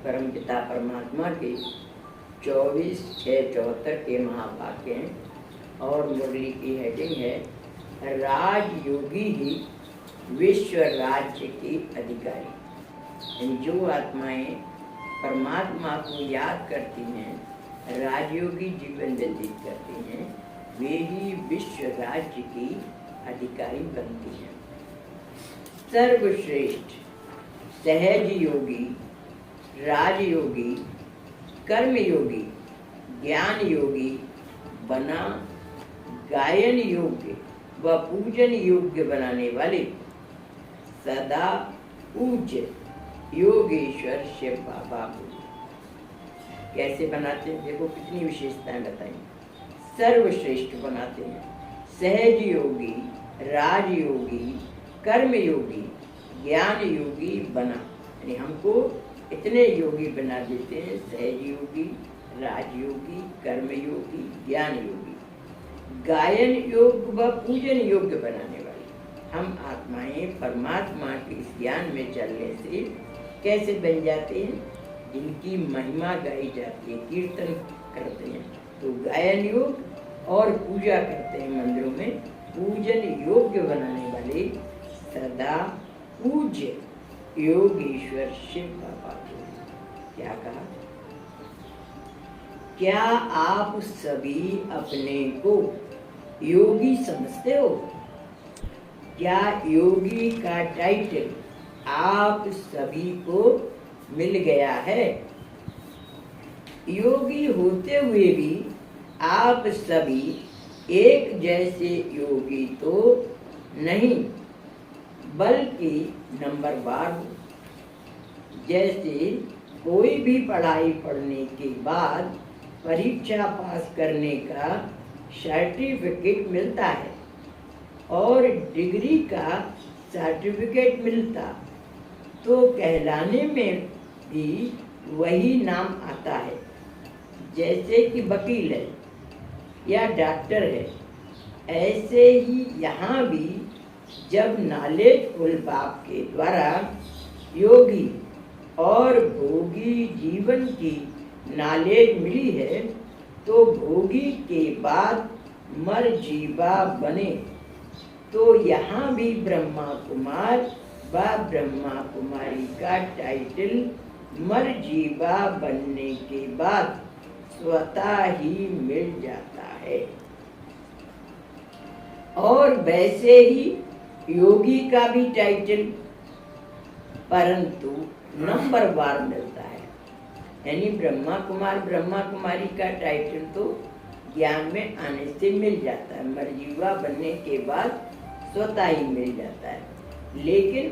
परमपिता परमात्मा के 24/6/74 के महावाक्य हैं और मुरली की हेडिंग है राजयोगी ही विश्व राज्य की अधिकारी। जो आत्माएं परमात्मा को याद करती हैं, राजयोगी जीवन व्यतीत करती हैं, वे ही विश्व राज्य की अधिकारी बनती हैं। सर्वश्रेष्ठ सहज योगी, राजयोगी, कर्मयोगी, ज्ञान योगी बना गायन योग्य व पूजन योग्य बनाने वाले सदा पूज्य योगेश्वर शिव बाबा को कैसे बनाते हैं? देखो कितनी विशेषताएं बताई। सर्वश्रेष्ठ बनाते हैं, सहज योगी, राजयोगी, कर्मयोगी, ज्ञान योगी बना, यानी हमको इतने योगी बना देते हैं, सहज योगी, राजयोगी, कर्मयोगी, ज्ञान योगी, गायन योग व पूजन योग्य बनाने वाले। हम आत्माएं परमात्मा के इस ज्ञान में चलने से कैसे बन जाते हैं? जिनकी महिमा गाई जाती है, कीर्तन करते हैं तो गायन योग और पूजा करते हैं मंदिरों में, पूजन योग्य बनाने वाले सदा पूज्य योगेश्वर शिव बाबा को क्या कहा? क्या आप सभी अपने को योगी समझते हो? क्या योगी का टाइटल आप सभी को मिल गया है? योगी होते हुए भी आप सभी एक जैसे योगी तो नहीं, बल्कि नंबरवार हो। जैसे कोई भी पढ़ाई पढ़ने के बाद परीक्षा पास करने का सर्टिफिकेट मिलता है और डिग्री का सर्टिफिकेट मिलता, तो कहलाने में भी वही नाम आता है। जैसे कि वकील है या डॉक्टर है, ऐसे ही यहाँ भी जब नॉलेजफुल बाप के द्वारा योगी और भोगी जीवन की नॉलेज मिली है, तो भोगी के बाद मरजीवा बने, तो यहाँ भी ब्रह्मा कुमार व ब्रह्मा कुमारी का टाइटल मरजीवा बनने के बाद स्वतः ही मिल जाता है। और वैसे ही योगी का भी टाइटल परंतु नंबरवार मिलता है, यानी ब्रह्मा कुमार ब्रह्मा कुमारी का टाइटल तो ज्ञान में आने से मिल जाता है, मरजीवा बनने के बाद स्वतः ही मिल जाता है। लेकिन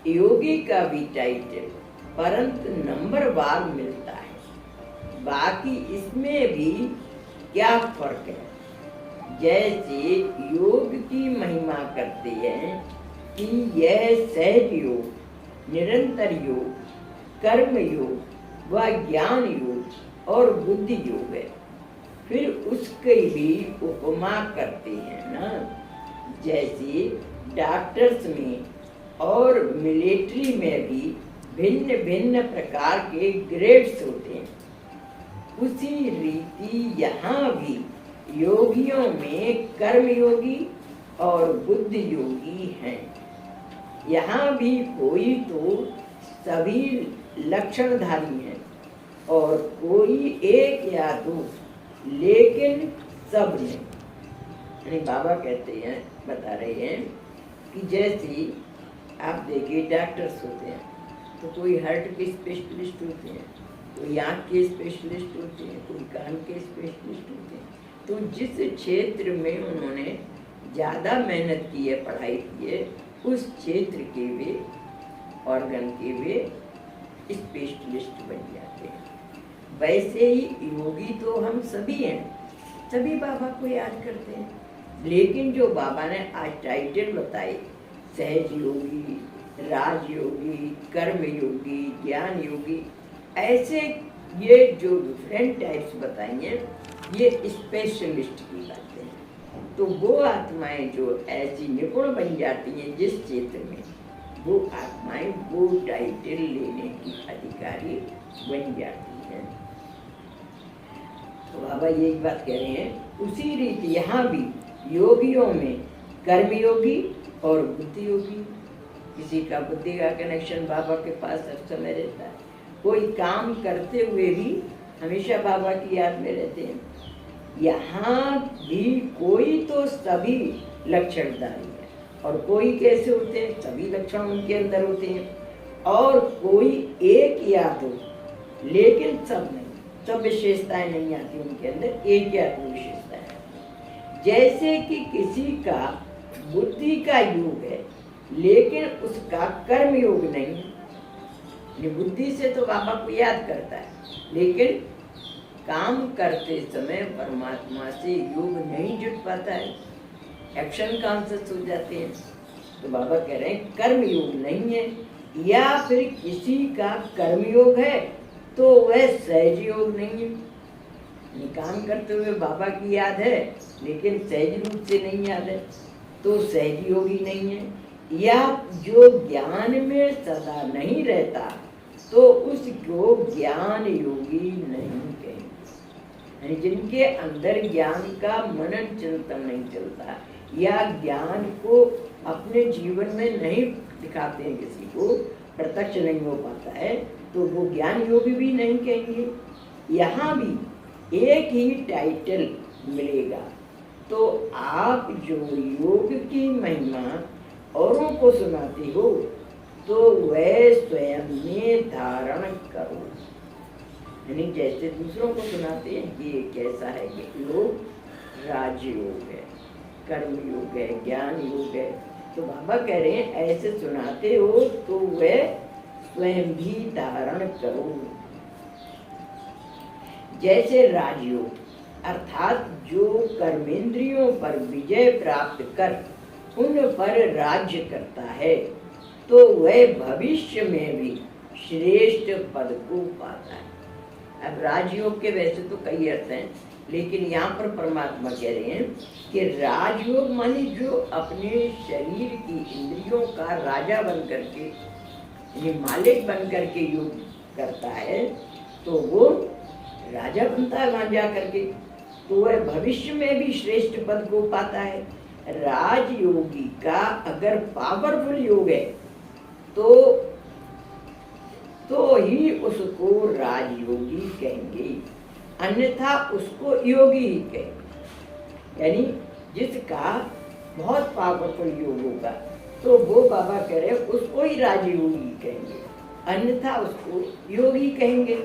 योगी का भी टाइटल परंतु नंबरवार मिलता है। बाकी इसमें भी क्या फर्क है? जैसे योग की महिमा करते हैं कि यह सहज योग, निरंतर योग, कर्म योग व ज्ञान योग और बुद्धि योग है, फिर उसकी भी उपमा करते हैं ना। जैसे डॉक्टर्स में और मिलिट्री में भी भिन्न भिन्न प्रकार के ग्रेड्स होते हैं, उसी रीति यहाँ भी योगियों में कर्मयोगी और बुद्धि योगी हैं। यहाँ भी कोई तो सभी लक्षणधारी हैं और कोई एक या दो, लेकिन सब नहीं। यानी बाबा कहते हैं, बता रहे हैं कि जैसे आप देखिए डॉक्टर्स होते हैं तो कोई हार्ट के स्पेशलिस्ट होते हैं, कोई आँख के स्पेशलिस्ट होते हैं, कोई कान के स्पेशलिस्ट होते हैं। तो जिस क्षेत्र में उन्होंने ज़्यादा मेहनत की है, पढ़ाई की है, उस क्षेत्र के वे ऑर्गन के वे स्पेशलिस्ट बन जाते हैं। वैसे ही योगी तो हम सभी हैं, सभी बाबा को याद करते हैं, लेकिन जो बाबा ने आज टाइटल बताए, सहज योगी, राजयोगी, कर्म योगी, ज्ञान योगी, ऐसे ये जो डिफरेंट टाइप्स बताई हैं, ये स्पेशलिस्ट की बातें हैं। तो वो आत्माएं जो ऐसी निपुण बन जाती हैं जिस क्षेत्र में, वो आत्माएं वो टाइटल लेने की अधिकारी बन जाती हैं। तो बाबा ये बात कह रहे हैं, उसी रीति यहाँ भी योगियों में कर्मयोगी और बुद्धि योगी। किसी का बुद्धि का कनेक्शन बाबा के पास हर समय रहता है, कोई काम करते हुए भी हमेशा बाबा की याद में रहते हैं। यहाँ भी कोई तो सभी लक्षणधारी है, और कोई कैसे होते हैं, सभी लक्षण उनके अंदर होते हैं, और कोई एक या दो, लेकिन सब नहीं, सब विशेषताएं नहीं आती उनके अंदर, एक या दो विशेषताएं। जैसे कि किसी का बुद्धि का योग है लेकिन उसका कर्म योग नहीं है। बुद्धि से तो बाबा को याद करता है, लेकिन काम करते समय परमात्मा से योग नहीं जुट पाता है, एक्शन कॉन्शियस हो जाते हैं। तो बाबा कह रहे हैं कर्म योग नहीं है, या फिर किसी का कर्म योग है तो वह सहज योग नहीं है। काम करते हुए बाबा की याद है लेकिन सहज रूप से नहीं याद है, तो सहज योगी नहीं है। या जो ज्ञान में सदा नहीं रहता तो उसको ज्ञान योगी नहीं कहेंगे। जिनके अंदर ज्ञान का मनन चिंतन नहीं चलता, या ज्ञान को अपने जीवन में नहीं दिखाते हैं, किसी को प्रत्यक्ष नहीं हो पाता है, तो वो ज्ञान योगी भी नहीं कहेंगे। यहाँ भी एक ही टाइटल मिलेगा। तो आप जो योग की महिमा औरों को सुनाते हो तो वह स्वयं में धारण करो। यानी जैसे दूसरों को सुनाते हैं कि ये कैसा है, कि योग राजयोग है, कर्म योग है, ज्ञान योग है, तो बाबा कह रहे हैं ऐसे सुनाते हो तो वह स्वयं भी धारण करो। जैसे राजयोग अर्थात जो कर्मेंद्रियों पर विजय प्राप्त कर उन पर राज्य करता है, तो वह भविष्य में भी श्रेष्ठ पद को पाता है। अब राजयोग के वैसे तो कई अर्थ हैं, लेकिन यहाँ पर परमात्मा कह रहे हैं कि राजयोग माने जो अपने शरीर की इंद्रियों का राजा बन करके, यानी मालिक बन करके योग करता है, तो वो राजा बनता है वहां जा करके, तो वह भविष्य में भी श्रेष्ठ पद को पाता है। राजयोगी का अगर पावरफुल योग है तो ही उसको राजयोगी कहेंगे, अन्यथा उसको योगी ही कहेंगे। यानी जिसका बहुत पावरफुल योग होगा तो वो बाबा कह रहे हैं उसको ही राजयोगी कहेंगे, अन्यथा उसको योगी कहेंगे,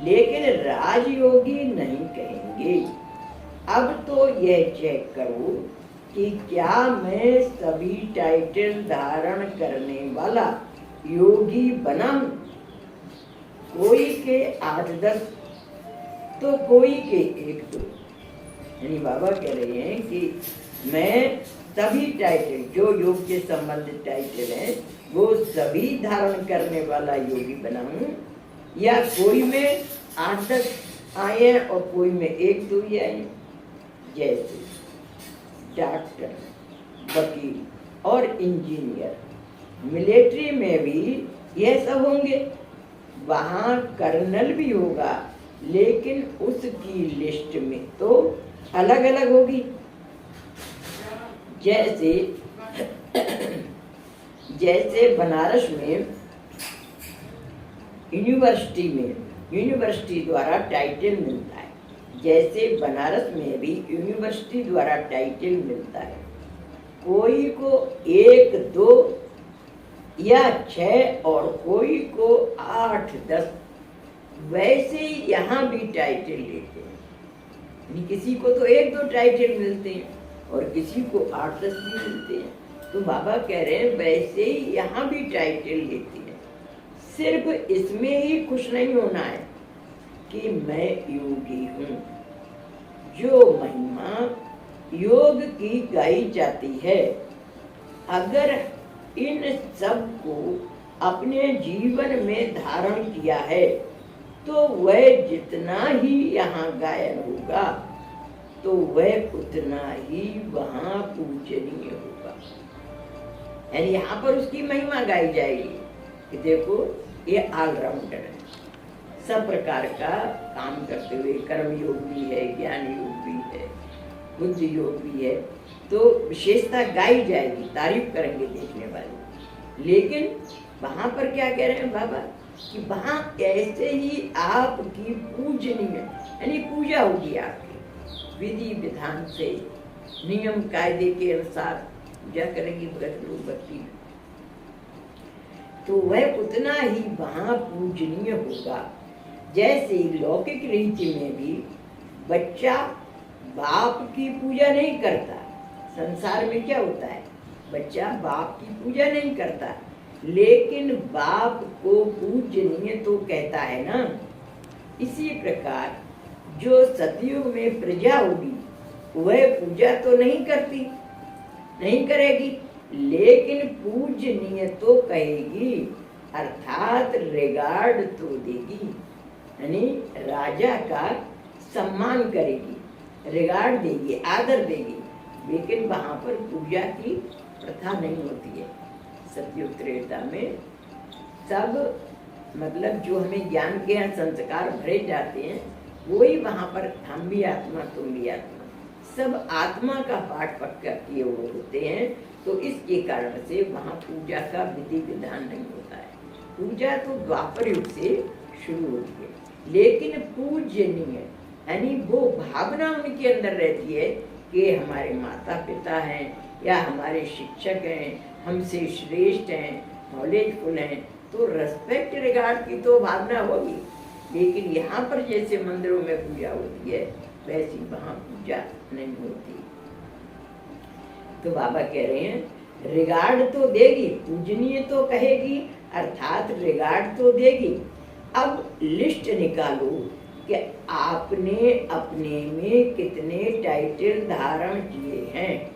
लेकिन राजयोगी नहीं कहेंगे। अब तो यह चेक करो कि क्या मैं सभी टाइटल धारण करने वाला योगी बना हूं? कोई के 8-10 तो कोई के 1-2। यानी बाबा कह रहे हैं कि मैं सभी टाइटल जो योग के संबंधित टाइटल हैं वो सभी धारण करने वाला योगी बना हूं, या कोई में 8-10 आए और कोई में 1-2 ही आए। जैसे डॉक्टर, वकील और इंजीनियर, मिलिट्री में भी यह सब होंगे। वहाँ कर्नल भी होगा, लेकिन उसकी लिस्ट में तो अलग अलग होगी। जैसे बनारस में यूनिवर्सिटी द्वारा टाइटल मिलता है, जैसे बनारस में भी यूनिवर्सिटी द्वारा टाइटल मिलता है। कोई को 1-2 या 6 और कोई को 8-10, वैसे ही यहाँ भी टाइटल लेते हैं। किसी को तो 1-2 टाइटल मिलते हैं और किसी को 8-10 भी मिलते हैं। तो बाबा कह रहे हैं वैसे ही यहाँ भी टाइटल लेते हैं। सिर्फ इसमें ही खुश नहीं होना है कि मैं योगी हूँ। जो महिमा योग की गाई जाती है, अगर इन सब को अपने जीवन में धारण किया है तो वह जितना ही यहाँ गायन होगा तो वह उतना ही वहाँ पूजनीय होगा। यानी यहाँ पर उसकी महिमा गाई जाएगी कि देखो ये ऑलराउंडर है, सब प्रकार का काम करते हुए, कर्म योग भी है, ज्ञान योग भी है, बुद्धि योग भी है, तो विशेषता गाई जाएगी, तारीफ करेंगे देखने वाले। लेकिन वहां पर क्या कह रहे हैं बाबा कि वहां ऐसे ही आपकी पूजनीय यानी पूजा होगी, आपकी विधि विधान से नियम कायदे के अनुसार पूजा करेंगे भगत लोग भक्ति में, तो वह उतना ही वहां पूजनीय होगा। जैसे लौकिक रीति में भी बच्चा बाप की पूजा नहीं करता, संसार में क्या होता है, बच्चा बाप की पूजा नहीं करता, लेकिन बाप को पूजनीय तो कहता है ना। इसी प्रकार जो सतयुग में प्रजा होगी वह पूजा तो नहीं करती, नहीं करेगी, लेकिन पूजनीय तो कहेगी, अर्थात रिगार्ड तो देगी, यानी राजा का सम्मान करेगी, रिगार्ड देगी, आदर देगी, लेकिन वहां पर पूजा की प्रथा नहीं होती है। सतयुग त्रेता में सब मतलब जो हमें ज्ञान के यहाँ संस्कार भरे जाते हैं वही वहां पर, हम भी आत्मा तुम भी आत्मा, सब आत्मा का पाठ पक्का किए हुए होते हैं, तो इसके कारण से वहां पूजा का विधि विधान नहीं होता है। पूजा तो द्वापर युग से शुरू होती है, लेकिन पूजनीय यानी वो भावना उनके अंदर रहती है कि हमारे माता पिता हैं या हमारे शिक्षक हैं, हमसे श्रेष्ठ हैं, नॉलेजफुल हैं, तो रेस्पेक्ट रिगार्ड की तो भावना होगी। लेकिन यहाँ पर जैसे मंदिरों में पूजा होती है वैसी वहाँ पूजा नहीं होती। तो बाबा कह रहे हैं रिगार्ड तो देगी, पूजनीय तो कहेगी, अर्थात रिगार्ड तो देगी। अब लिस्ट निकालो कि आपने अपने में कितने टाइटल धारण किए हैं,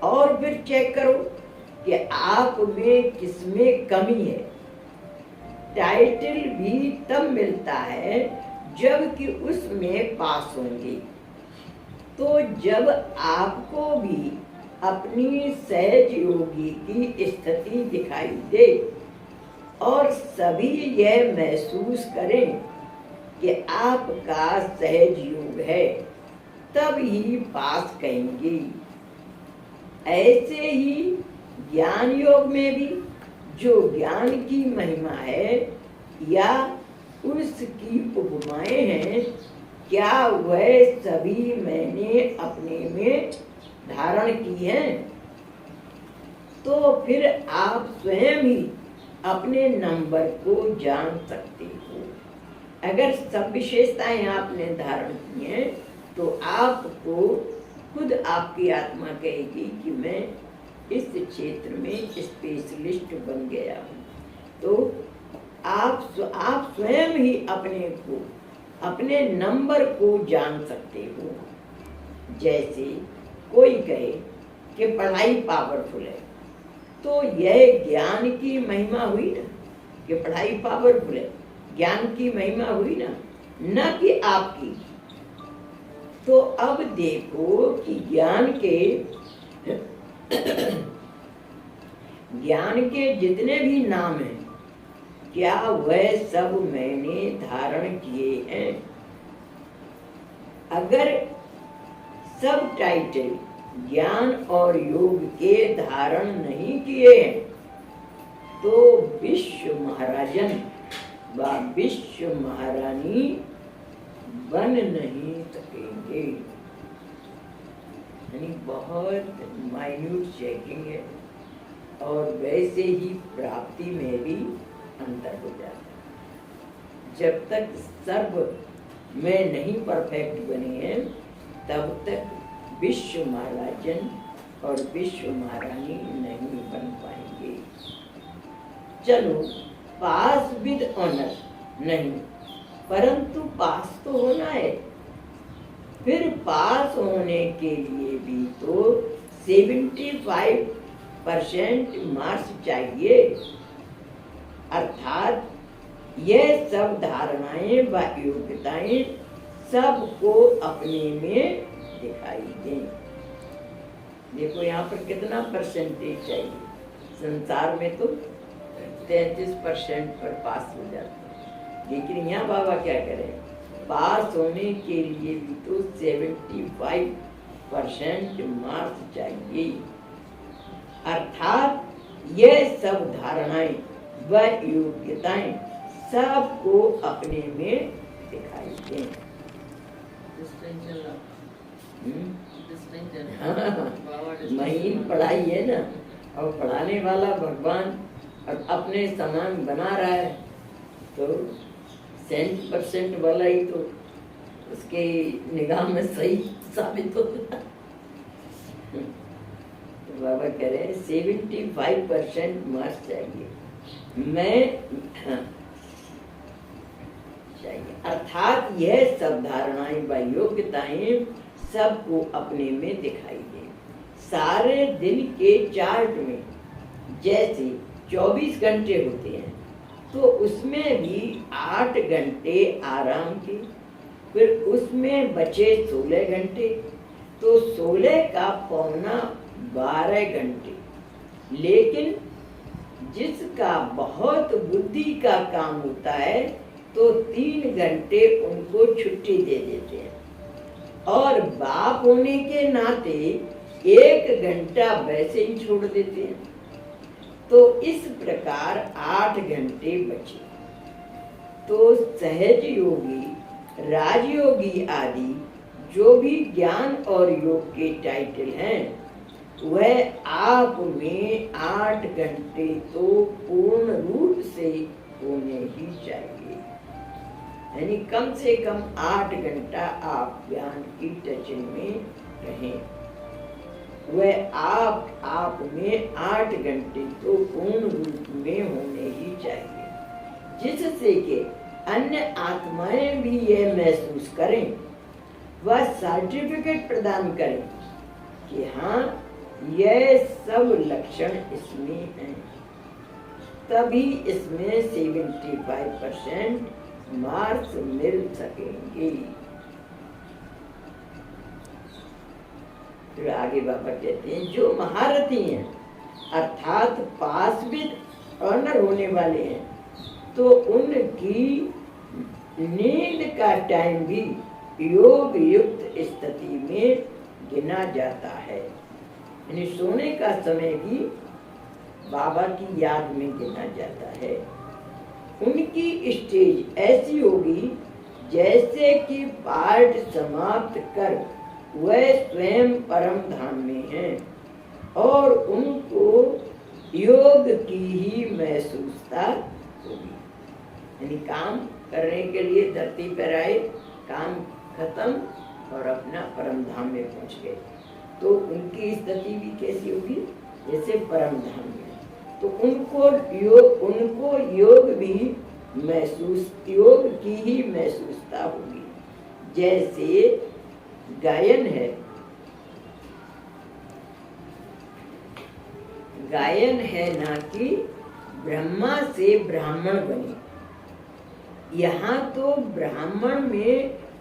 और फिर चेक करो कि आप में किसमें कमी है। टाइटल भी तब मिलता है जबकि उसमें पास होंगे। तो जब आपको भी अपनी सहज योगी की स्थिति दिखाई दे और सभी यह महसूस करें कि आपका सहज योग है, तब ही पास कहेंगे। ऐसे ही ज्ञान योग में भी जो ज्ञान की महिमा है या उसकी उपमाएं हैं, क्या वह सभी मैंने अपने में धारण की हैं? तो फिर आप स्वयं ही अपने नंबर को जान सकते हो। अगर सब विशेषताएं आपने धारण की हैं तो आपको खुद आपकी आत्मा कहेगी कि मैं इस क्षेत्र में स्पेशलिस्ट बन गया हूँ। तो आप स्वयं ही अपने को, अपने नंबर को जान सकते हो। जैसे कोई कहे कि पढ़ाई पावरफुल है, तो यह ज्ञान की महिमा हुई ना कि पढ़ाई पावरफुल है, ज्ञान की महिमा हुई ना, न कि आपकी। तो अब देखो कि ज्ञान के जितने भी नाम हैं, क्या वह सब मैंने धारण किए हैं? अगर सब टाइटल ज्ञान और योग के धारण नहीं किए हैं तो विश्व महाराजन व विश्व महारानी बन नहीं सकेंगे। यानी बहुत माइन्यूट चेकिंग है, और वैसे ही प्राप्ति में भी अंतर हो जाता है। जब तक सर्व में नहीं परफेक्ट बने हैं तब तक विश्व महाराजन और विश्व महारानी नहीं बन पाएंगे। चलो पास विद ऑनर नहीं, परंतु पास तो होना है। फिर पास होने के लिए भी तो 75% मार्क्स चाहिए। अर्थात यह सब धारणाएं व योग्यताएं सबको अपने में दिखाई दें। देखो यहाँ पर कितना परसेंटेज चाहिए। संसार में तो 33% पर पास हो जाता है, लेकिन यहाँ बाबा क्या करें, पास होने के लिए भी तो 75% मार्क्स चाहिए। अर्थात ये सब धारणाएं व योग्यताएं सबको अपने में दिखाई दें। महीन पढ़ाई है ना, और पढ़ाने वाला भगवान और अपने समान बना रहा है, तो 100% वाला ही तो उसके निगाह में सही साबित होता है। तो बाबा कह रहे हैं 75% मार्क्स चाहिए, चाहिए। अर्थात यह सब धारणाएं व योग्यताएं सबको अपने में दिखाई दे। सारे दिन के चार्ट में जैसे 24 घंटे होते हैं, तो उसमें भी 8 घंटे आराम के, फिर उसमें बचे 16 घंटे, तो 16 का पौना 12 घंटे। लेकिन जिसका बहुत बुद्धि का काम होता है, तो 3 घंटे उनको छुट्टी दे देते हैं, और बाप होने के नाते 1 घंटा वैसे ही छोड़ देते हैं। तो इस प्रकार 8 घंटे बचे। तो सहज योगी, राजयोगी आदि जो भी ज्ञान और योग के टाइटल हैं, वह आप में 8 घंटे तो पूर्ण रूप से होने ही चाहिए। यानी कम से कम 8 घंटा आप ज्ञान की टचन में रहें। वह आप में 8 घंटे तो पूर्ण रूप में होने ही चाहिए, जिससे कि अन्य आत्माएं भी यह महसूस करें, वह सर्टिफिकेट प्रदान करें कि हाँ, यह सब लक्षण इसमें हैं। तभी इसमें 75% मार्क्स मिल सकेंगे। फिर आगे बाबा कहते हैं, जो महारथी हैं अर्थात पास विद ऑनर होने वाले हैं, तो उनकी नींद का टाइम भी योग युक्त स्थिति में गिना जाता है। यानी सोने का समय भी बाबा की याद में गिना जाता है। उनकी स्टेज ऐसी होगी जैसे कि पाठ समाप्त कर वह स्वयं परम धाम में हैं, और उनको योग की ही महसूसता होगी। यानी काम करने के लिए धरती पर आए, काम खत्म और अपना परम धाम में पहुंच गए, तो उनकी स्थिति भी कैसी होगी, जैसे परम धाम में। तो उनको योग भी योग की ही महसूसता होगी। जैसे गायन है ना कि ब्रह्मा से ब्राह्मण बने। यहाँ तो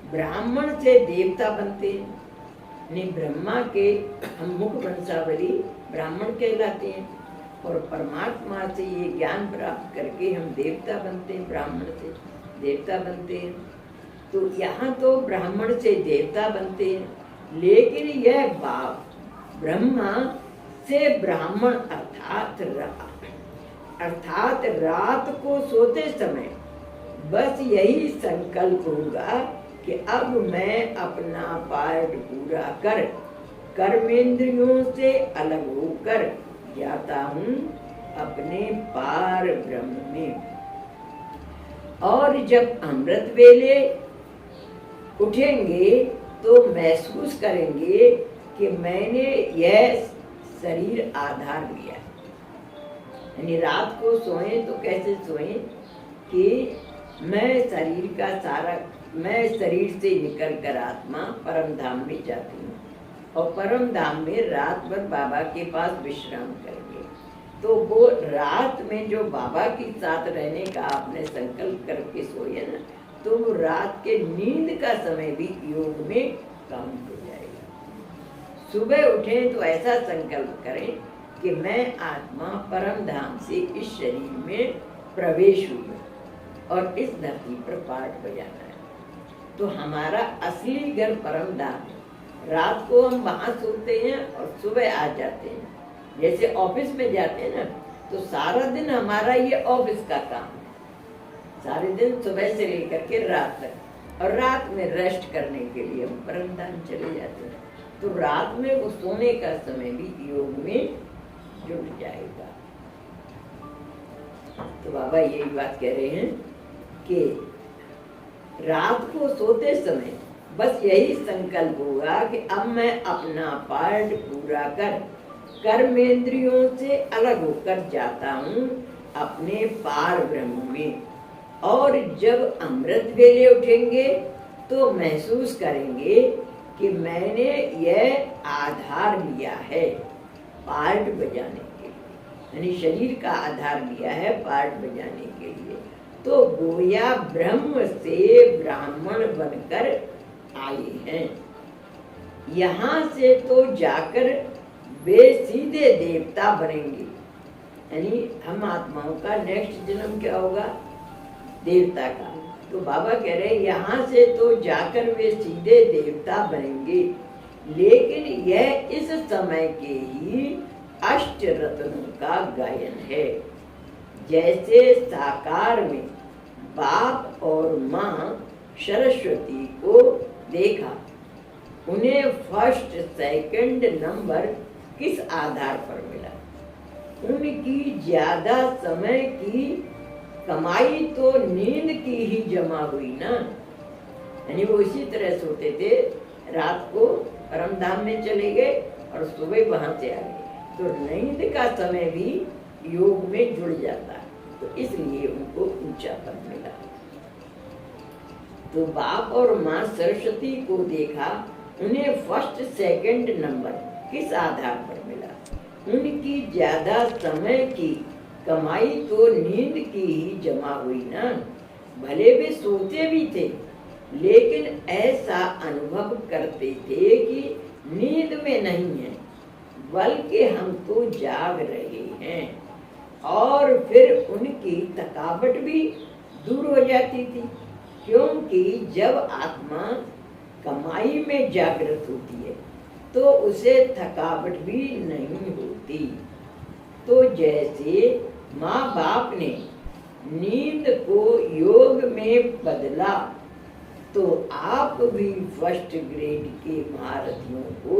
ब्राह्मण से देवता बनते हैं। नहीं, ब्रह्मा के हम मुख वंशावली ब्राह्मण कहलाते हैं, और परमात्मा से ये ज्ञान प्राप्त करके हम देवता बनते हैं, ब्राह्मण से देवता बनते हैं। तो यहाँ तो ब्राह्मण से देवता बनते हैं, लेकिन यह ब्रह्मा से ब्राह्मण अर्थात रात को सोते समय बस यही संकल्प होगा कि अब मैं अपना पाठ पूरा कर कर्मेंद्रियों से अलग होकर जाता हूँ अपने पार ब्रह्म में। और जब अमृत वेले उठेंगे तो महसूस करेंगे कि मैंने यह शरीर आधार लिया। यानी रात को सोएं तो कैसे सोएं कि मैं शरीर से निकल कर आत्मा परम धाम में जाती हूँ, और परम धाम में रात भर बाबा के पास विश्राम करेंगे। तो वो रात में जो बाबा के साथ रहने का आपने संकल्प करके सोए ना, तो वो रात के नींद का समय भी योग में काम हो जाएगा। सुबह उठें तो ऐसा संकल्प करें कि मैं आत्मा परम धाम से इस शरीर में प्रवेश हुई और इस धरती पर पाठ बजाना है। तो हमारा असली घर परम धाम है। रात को हम वहाँ सोते हैं और सुबह आ जाते हैं। जैसे ऑफिस में जाते हैं ना, तो सारा दिन हमारा ये ऑफिस का काम है। सारे दिन सुबह से लेकर के रात तक, और रात में रेस्ट करने के लिए हम परम धाम चले जाते हैं। तो रात में वो सोने का समय भी योग में जुड़ जाएगा। तो बाबा यही बात कह रहे हैं कि रात को सोते समय बस यही संकल्प होगा कि अब मैं अपना पाठ पूरा कर कर्मेंद्रियों से अलग होकर जाता हूँ अपने पार ब्रह्म में। और जब अमृत वेले उठेंगे तो महसूस करेंगे कि मैंने यह आधार लिया है पार्ट बजाने के लिए, यानी शरीर का आधार लिया है पार्ट बजाने के लिए। तो गोया ब्रह्म से ब्राह्मण बनकर आए हैं। यहाँ से तो जाकर वे सीधे देवता बनेंगे। यानी हम आत्माओं का नेक्स्ट जन्म क्या होगा? देवता का। तो बाबा कह रहे हैं यहाँ से तो जाकर वे सीधे देवता बनेंगे, लेकिन यह इस समय के ही अष्ट रत्नों का गायन है। जैसे साकार में बाप और माँ सरस्वती को देखा, उन्हें फर्स्ट सेकंड नंबर किस आधार पर मिला? उनकी ज्यादा समय की कमाई तो नींद की ही जमा हुई ना। यानी वो इसी तरह सोते थे, रात को परम धाम में चले गए और सुबह वहां से आ गए। तो नींद का समय भी योग में जुड़ जाता है, तो इसलिए उनको ऊंचा पद मिला। तो बाप और माँ सरस्वती को देखा, उन्हें फर्स्ट सेकंड नंबर किस आधार पर मिला? उनकी ज्यादा समय की कमाई तो नींद की ही जमा हुई ना। भले वे सोते भी थे, लेकिन ऐसा अनुभव करते थे कि नींद में नहीं है, बल्कि हम तो जाग रहे हैं। और फिर उनकी थकावट भी दूर हो जाती थी, क्योंकि जब आत्मा कमाई में जागृत होती है तो उसे थकावट भी नहीं होती। तो जैसे माँ बाप ने नींद को योग में बदला, तो आप भी फर्स्ट ग्रेड के महारथियों को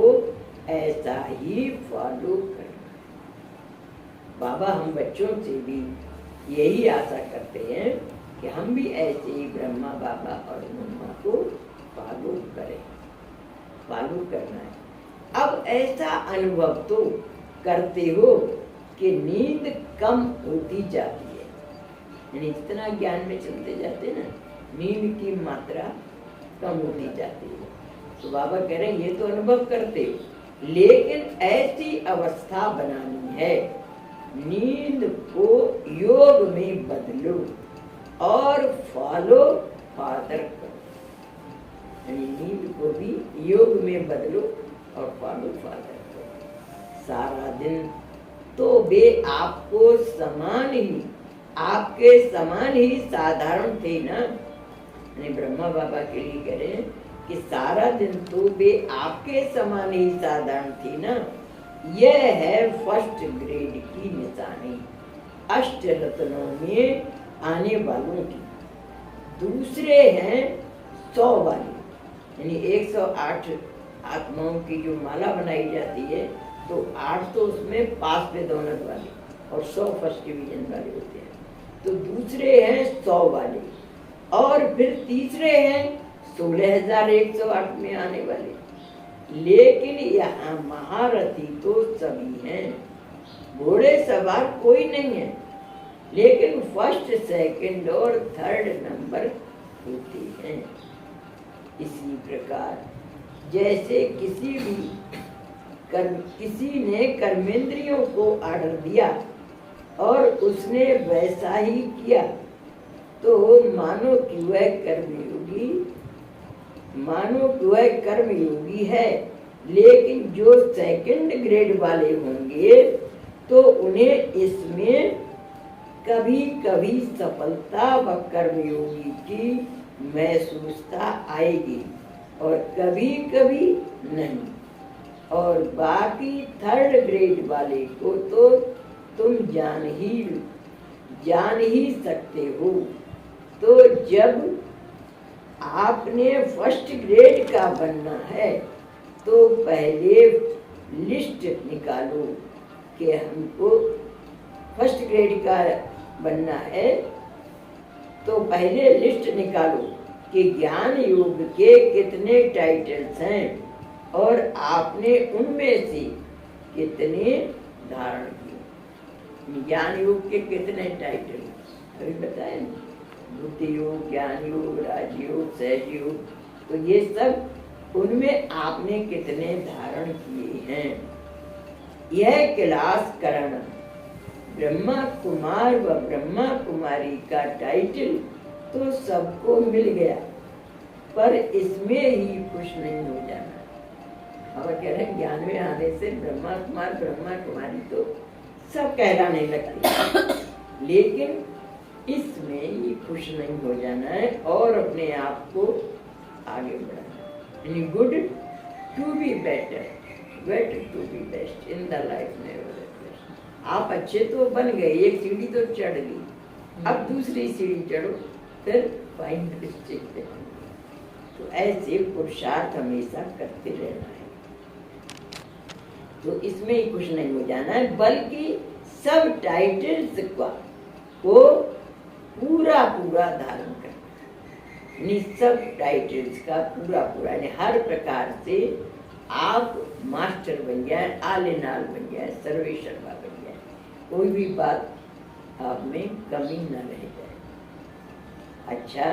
ऐसा ही फॉलो करना। बाबा हम बच्चों से भी यही आशा करते हैं कि हम भी ऐसे ही ब्रह्मा बाबा और मम्मा को फॉलो करें। फॉलो करना है। अब ऐसा अनुभव तो करते हो कि नींद कम होती जाती है, यानी जितना ज्ञान में चलते जाते ना, नींद की मात्रा कम होती जाती है। तो बाबा कह रहे हैं ये तो अनुभव करते हो, लेकिन ऐसी अवस्था बनानी है, नींद को योग में बदलो और फॉलो फादर करो। यानी नींद को भी योग में बदलो और फॉलो फादर करो। सारा दिन तो वे आपको समान ही, आपके समान ही साधारण थे ना। यानी ब्रह्मा बाबा के लिए कह रहे हैं कि सारा दिन तो वे आपके समान ही साधारण थी ना। यह है फर्स्ट ग्रेड की निशानी अष्ट रत्नों में आने वालों की। दूसरे हैं 100 वाले, यानी 108 आत्माओं की जो माला बनाई जाती है, तो 8 तो उसमें पास पे दोनों वाले और 100 फर्स्ट डिवीजन वाले होते हैं। तो दूसरे हैं 100 वाले, और फिर तीसरे हैं 16,108 में आने वाले। लेकिन यहाँ महारथी तो सभी हैं, घोड़े सवार कोई नहीं है, लेकिन फर्स्ट सेकंड और थर्ड नंबर होते हैं। इसी प्रकार जैसे किसी ने कर्मेंद्रियों को ऑर्डर दिया और उसने वैसा ही किया, तो मानो कि वह कर्मयोगी है। लेकिन जो सेकंड ग्रेड वाले होंगे तो उन्हें इसमें कभी कभी सफलता व कर्मयोगी की महसूसता आएगी और कभी कभी नहीं। और बाकी थर्ड ग्रेड वाले को तो तुम जान ही सकते हो। तो जब आपने फर्स्ट ग्रेड का बनना है तो पहले लिस्ट निकालो कि हमको फर्स्ट ग्रेड का बनना है, तो पहले लिस्ट निकालो कि ज्ञान योग के कितने टाइटल्स हैं और आपने उनमें से कितने धारण किए। ज्ञान योग के कितने टाइटल अभी बताए, बुद्धि योग, ज्ञान योग, राजयोग, सहज योग, तो ये सब उनमें आपने कितने धारण किए हैं। यह क्लास करण ब्रह्मा कुमार व ब्रह्मा कुमारी का टाइटल तो सबको मिल गया, पर इसमें ही खुश नहीं हो जाना। और कह रहे ज्ञान में आने से ब्रह्मा कुमार ब्रह्मा कुमारी तो सब कहलाने लगते, लेकिन इसमें ही खुश नहीं हो जाना है और अपने आप को आगे बढ़ाना। यानी good to be better, better to be best in the life never. आप अच्छे तो बन गए, एक सीढ़ी तो चढ़ गई, अब दूसरी सीढ़ी चढ़ो, फिर फाइनल स्टेज पे। तो ऐसे पुरुषार्थ हमेशा करते रहना है। तो इसमें ही कुछ नहीं हो जाना है, बल्कि सब टाइटल्स को पूरा पूरा धारण करना। सब टाइटल्स का पूरा पूरा, हर प्रकार से आप मास्टर बन जाए, आले नाल बन जाए, सर्वेश्वर बन जाए, कोई भी बात आप में कमी न रह जाए। अच्छा,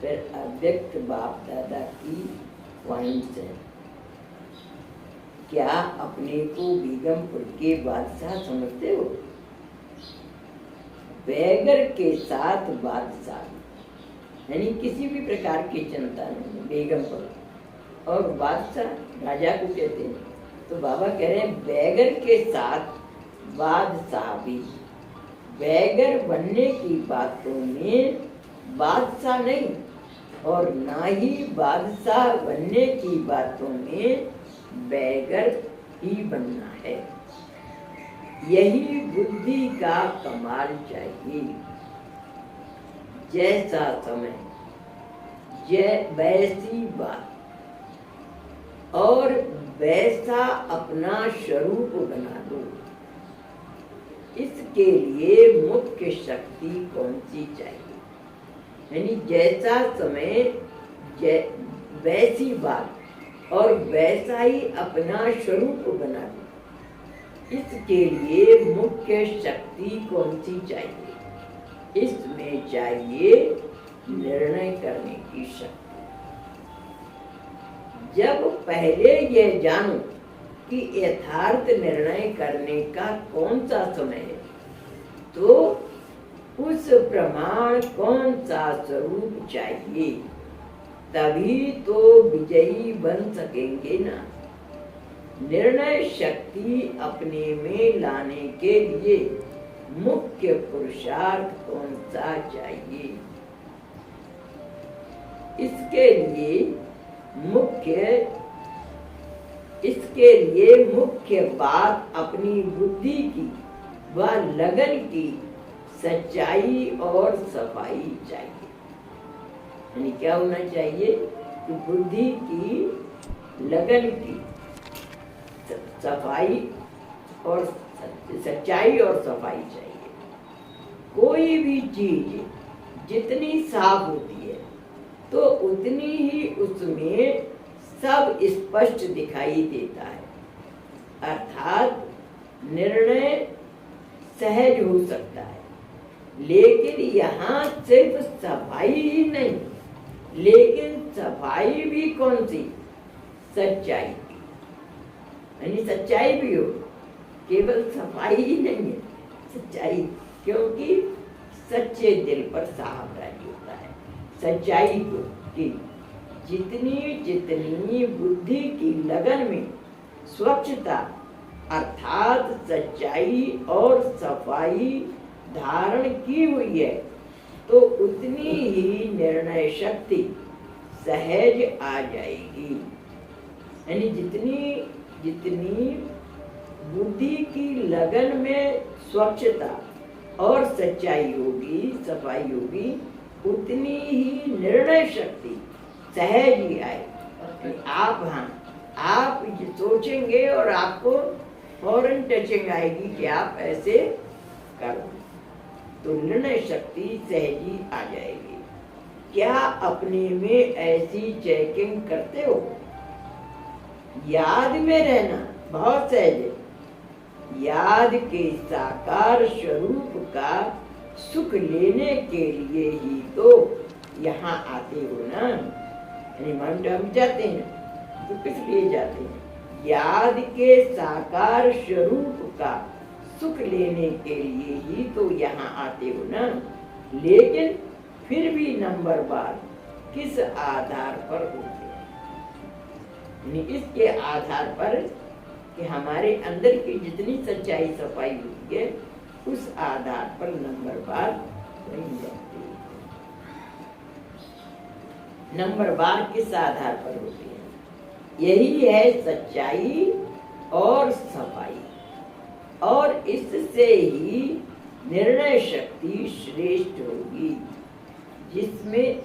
फिर अव्यक्त बाप दादा की पॉइंट्स है। क्या अपने को बेगमपुर के बादशाह समझते हो? बैगर के साथ बादशाह, यानी किसी भी प्रकार की चिंता नहीं। बेगमपुर और बादशाह राजा को कहते हैं। तो बाबा कह रहे हैं बैगर के साथ बादशाह भी। बैगर बनने की बातों में बादशाह नहीं, और ना ही बादशाह बनने की बातों में बैगर ही बनना है। यही बुद्धि का कमाल चाहिए। जैसा समय वैसी बात और वैसा अपना स्वरूप बना दो। इसके लिए मुख्य शक्ति कौन सी चाहिए? यानी जैसा समय वैसी बात और वैसा ही अपना स्वरूप बना दो। इसके लिए मुख्य शक्ति कौन सी चाहिए? इसमें चाहिए निर्णय करने की शक्ति। जब पहले यह जानो कि यथार्थ निर्णय करने का कौन सा समय है, तो उस प्रमाण कौन सा स्वरूप चाहिए, तभी तो विजयी बन सकेंगे ना। निर्णय शक्ति अपने में लाने के लिए मुख्य पुरुषार्थ कौन सा चाहिए? इसके लिए मुख्य बात अपनी बुद्धि की व लगन की सच्चाई और सफाई चाहिए। यानी क्या होना चाहिए कि बुद्धि की, लगन की सफाई और सच्चाई और सफाई चाहिए। कोई भी चीज जितनी साफ होती है तो उतनी ही उसमें सब स्पष्ट दिखाई देता है। अर्थात निर्णय सहज हो सकता है, लेकिन यहाँ सिर्फ सफाई ही नहीं, लेकिन सफाई भी कौन सी? सच्चाई की। यानी सच्चाई भी हो, केवल सफाई ही नहीं है, सच्चाई। क्योंकि सच्चे दिल पर साफ राजी होता है। सच्चाई को कि जितनी जितनी बुद्धि की लगन में स्वच्छता अर्थात सच्चाई और सफाई धारण की हुई है तो उतनी ही निर्णय शक्ति सहज आ जाएगी। यानी जितनी जितनी बुद्धि की लगन में स्वच्छता और सच्चाई होगी, सफाई होगी, उतनी ही निर्णय शक्ति सहज ही आएगी। आप सोचेंगे और आपको फौरन टचिंग आएगी कि आप ऐसे करो, तो निर्णय शक्ति सहजी आ जाएगी। क्या अपने में ऐसी चेकिंग करते हो? याद में रहना बहुत सहज है। याद के साकार स्वरूप का सुख लेने के लिए ही तो यहाँ आते हो ना। यानी माउंट हम जाते हैं तो किस लिए जाते हैं? याद के साकार स्वरूप का सुख लेने के लिए ही तो यहाँ आते हो ना। लेकिन फिर भी नंबर बार किस आधार पर होते हैं? यानी इसके आधार पर कि हमारे अंदर की जितनी सच्चाई सफाई होती है उस आधार पर नंबर बार नहीं जाती है। नंबर बार किस आधार पर होती है? यही है सच्चाई और सफाई, और इससे ही निर्णय शक्ति श्रेष्ठ होगी। जिसमें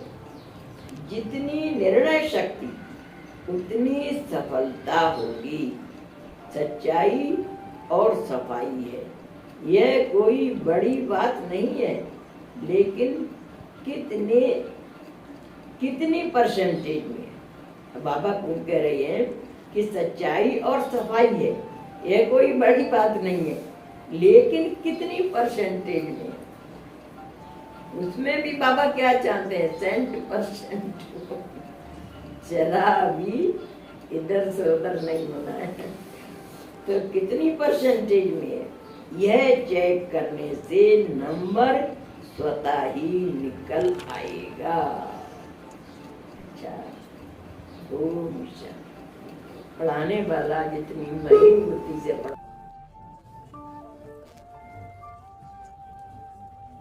जितनी निर्णय शक्ति उतनी सफलता होगी। सच्चाई और सफाई है, यह कोई बड़ी बात नहीं है, लेकिन कितनी परसेंटेज में। बाबा खुद कह रहे हैं कि सच्चाई और सफाई है, यह कोई बड़ी बात नहीं है, लेकिन कितनी परसेंटेज में। उसमें भी बाबा क्या चाहते हैं? 100%। जरा भी इधर से उधर नहीं होना है। तो कितनी परसेंटेज में है, यह चेक करने से नंबर स्वतः ही निकल आएगा। अच्छा, पढ़ाने वाला जितनी महीन बुद्धि से पढ़ा